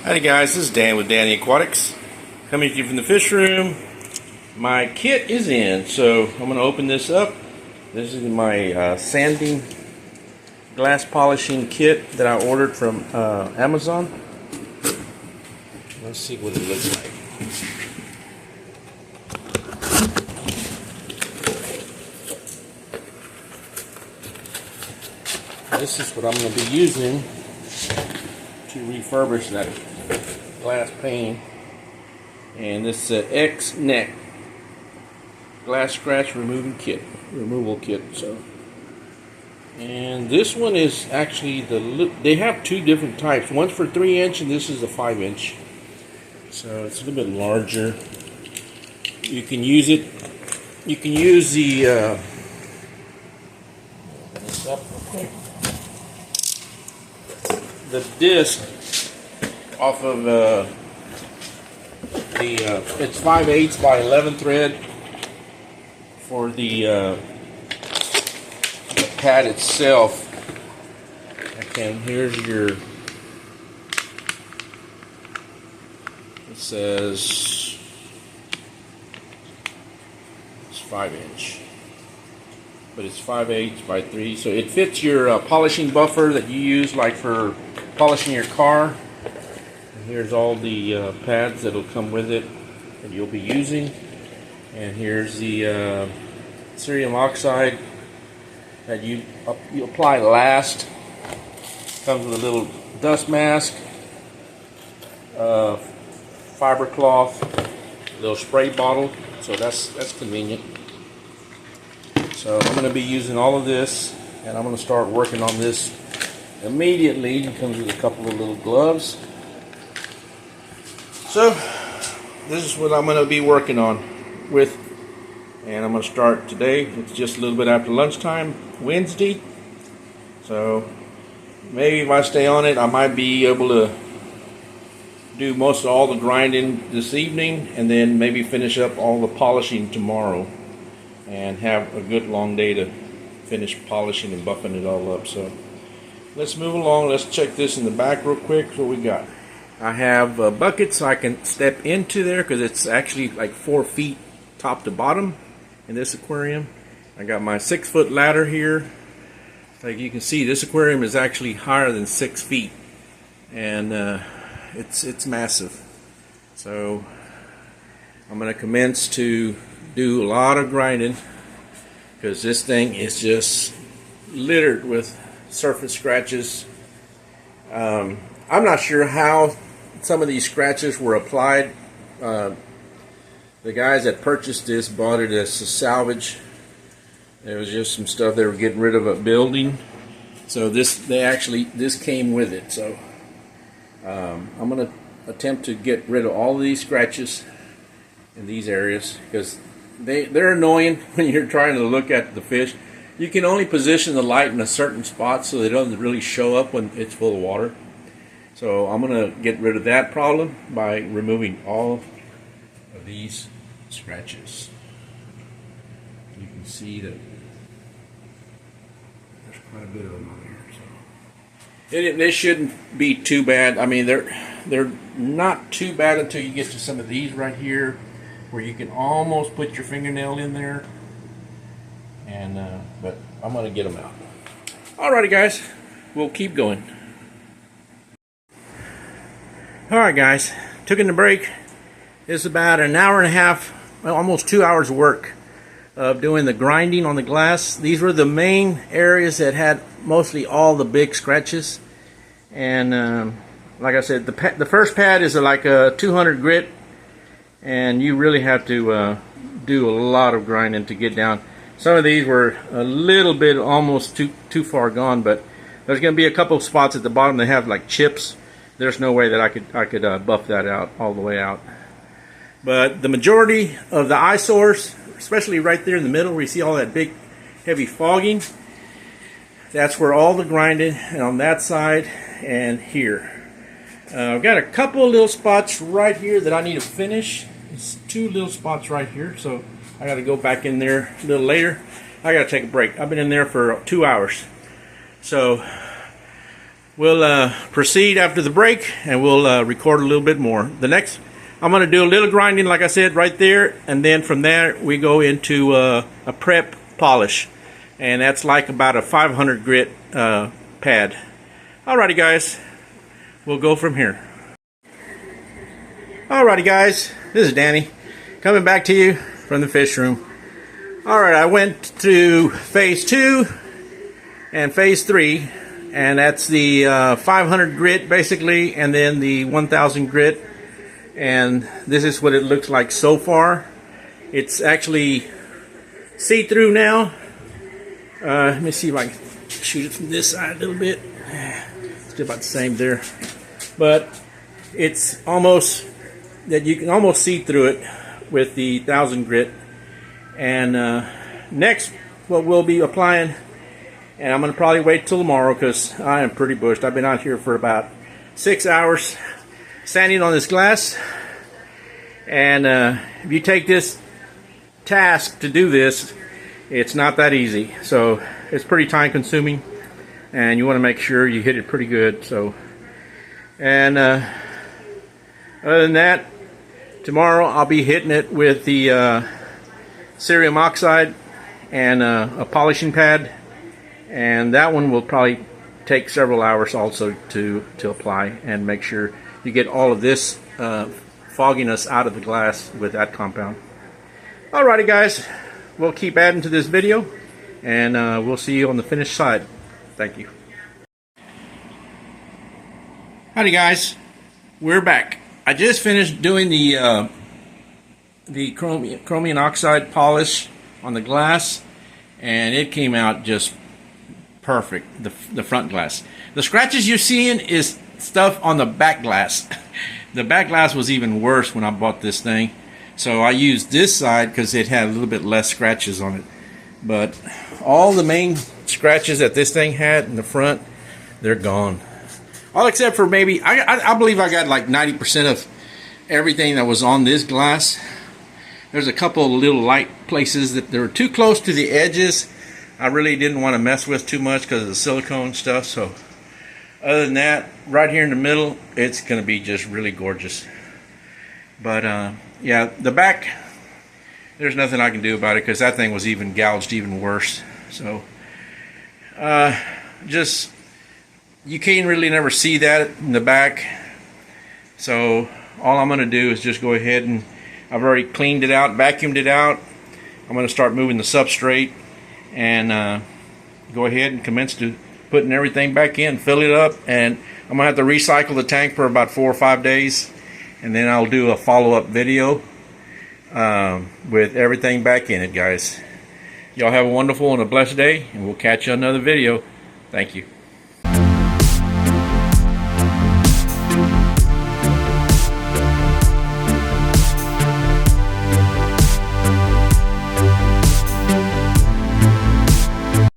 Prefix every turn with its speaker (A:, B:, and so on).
A: Howdy guys, this is Dan with Danny Aquatics, coming to you from the fish room. My kit is in, so I'm going to open this up. This is my sanding glass polishing kit that I ordered from Amazon. Let's see what it looks like. This is what I'm going to be using to refurbish that glass pane, and this is X neck glass scratch removal kit. So, and this one is actually they have two different types. One's for 3-inch, and this is a 5-inch. So it's a little bit larger. You can use it. You can use the. This up real quick. The disc off of it's 5/8 by 11 thread for the pad itself. And here's your. It says it's 5-inch. But it's 5/8 by 3, so it fits your polishing buffer that you use like for polishing your car. And here's all the pads that'll come with it that you'll be using. And here's the cerium oxide that you apply last. Comes with a little dust mask, fiber cloth, a little spray bottle. So that's convenient. So I'm going to be using all of this, and I'm going to start working on this immediately. It comes with a couple of little gloves. So this is what I'm going to be working on with, and I'm going to start today. It's just a little bit after lunchtime, Wednesday. So maybe if I stay on it, I might be able to do most of all the grinding this evening, and then maybe finish up all the polishing tomorrow, and have a good long day to finish polishing and buffing it all up. So let's move along. Let's check this in the back real quick. What we got? I have a bucket so I can step into there, because it's actually like 4 feet top to bottom in this aquarium. I got my 6-foot ladder here. Like you can see, this aquarium is actually higher than 6 feet, and it's massive. So I'm going to commence to do a lot of grinding, because this thing is just littered with surface scratches. I'm not sure how some of these scratches were applied. The guys that purchased this bought it as a salvage. There was just some stuff they were getting rid of a building, so this came with it. So I'm going to attempt to get rid of all of these scratches in these areas, because they're annoying when you're trying to look at the fish. You can only position the light in a certain spot so they don't really show up when it's full of water. So I'm going to get rid of that problem by removing all of these scratches. You can see that there's quite a bit of them on here. So they shouldn't be too bad. I mean, they're not too bad until you get to some of these right here, where you can almost put your fingernail in there, and but I'm going to get them out. Alrighty guys, we'll keep going. Alright guys, took in the break. It's about an hour and a half, well, almost 2 hours of work of doing the grinding on the glass. These were the main areas that had mostly all the big scratches, and like I said, the first pad is like a 200 grit, and you really have to do a lot of grinding to get down. Some of these were a little bit almost too far gone, but there's going to be a couple of spots at the bottom that have like chips. There's no way that I could buff that out all the way out. But the majority of the eyesores, especially right there in the middle where you see all that big heavy fogging, that's where all the grinding, and on that side and here. I've got a couple of little spots right here that I need to finish. It's 2 little spots right here, so I got to go back in there a little later. I got to take a break. I've been in there for 2 hours. So we'll proceed after the break, and we'll record a little bit more. The next, I'm going to do a little grinding, like I said, right there, and then from there we go into a prep polish, and that's like about a 500 grit pad. Alrighty guys, we'll go from here. Alrighty guys, this is Danny coming back to you from the fish room. Alright, I went to phase 2 and phase 3, and that's the 500 grit basically, and then the 1000 grit, and this is what it looks like so far. It's actually see-through now. Let me see if I can shoot it from this side a little bit. Still about the same there, but it's almost that you can almost see through it with the 1000 grit. And next, what we'll be applying, and I'm going to probably wait till tomorrow because I am pretty bushed. I've been out here for about 6 hours sanding on this glass, and if you take this task to do this, it's not that easy. So it's pretty time consuming, and you want to make sure you hit it pretty good. So, and other than that, tomorrow I'll be hitting it with the cerium oxide and a polishing pad, and that one will probably take several hours also to apply, and make sure you get all of this fogginess out of the glass with that compound. Alrighty guys, we'll keep adding to this video, and we'll see you on the finished side. Thank you. Howdy guys, we're back. I just finished doing the chromium oxide polish on the glass, and it came out just perfect, the front glass. The scratches you're seeing is stuff on the back glass. The back glass was even worse when I bought this thing, so I used this side because it had a little bit less scratches on it. But all the main scratches that this thing had in the front, they're gone. All except for maybe, I believe I got like 90% of everything that was on this glass. There's a couple of little light places that they were too close to the edges. I really didn't want to mess with too much because of the silicone stuff. So other than that, right here in the middle, it's going to be just really gorgeous. But yeah, the back, there's nothing I can do about it because that thing was even gouged even worse. So just, you can't really never see that in the back. So all I'm going to do is just go ahead, and I've already cleaned it out, vacuumed it out. I'm going to start moving the substrate, and go ahead and commence to putting everything back in, fill it up, and I'm going to have to recycle the tank for about 4 or 5 days, and then I'll do a follow-up video with everything back in it, guys. Y'all have a wonderful and a blessed day, and we'll catch you on another video. Thank you.